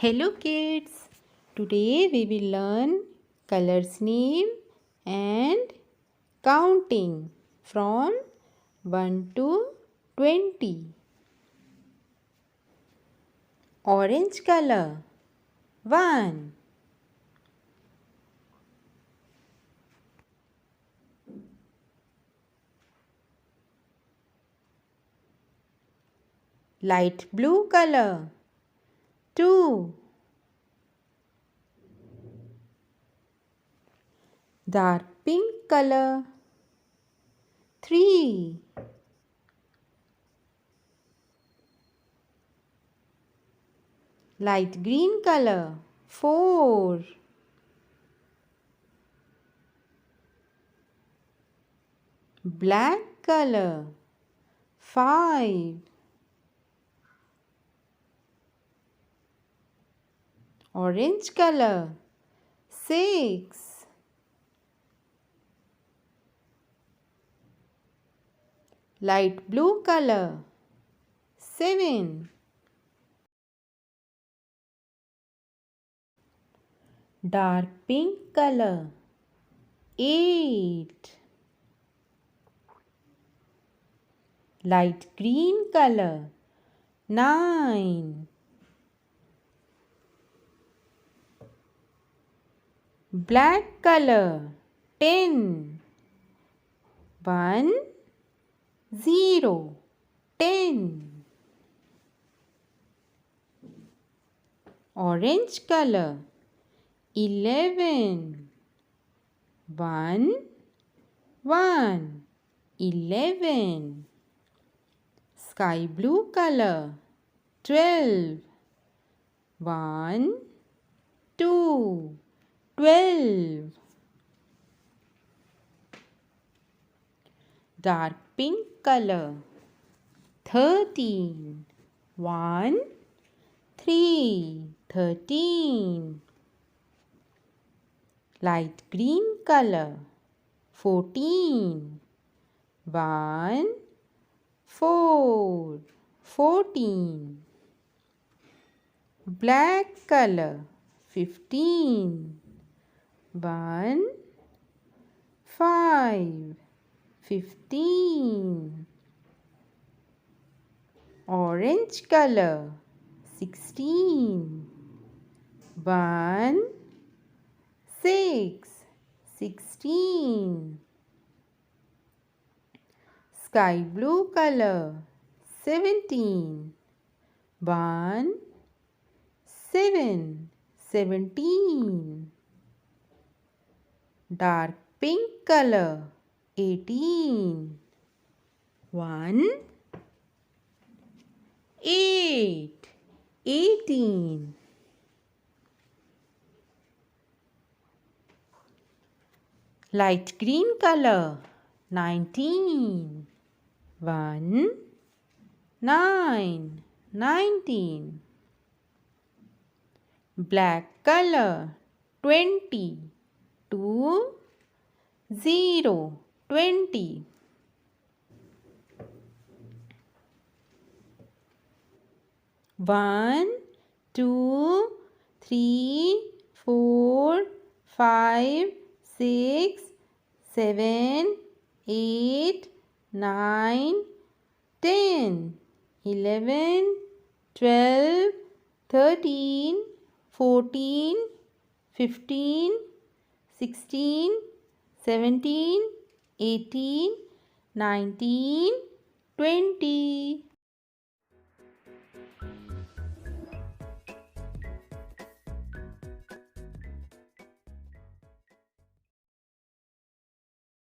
Hello kids, today we will learn colors name and counting from 1 to 20. Orange color 1. Light blue color 2. Dark pink color 3. Light green color 4. Black color 5. Orange color 6. Light blue color 7. Dark pink color 8. Light green color 9. Black color 10. 1 0 10. Orange color 11. 1 1 11. Sky blue color 12. 1 2 12. Dark pink color 13. 1 3 13. Light green color 14. 1 4 14. Black color 15. 1 5 15. Orange color 16. 1 6 16. Sky blue color 17. 1 7 17. Dark pink color 18. 1 8 18. Light green color 19. 1 9 19. Black color 20. 2 0 20. One, two, three, 4, 5, 6, 7, 8, 9, 10, 11, 12, 13, 14, 15, 16, 17, 18, 19, 20.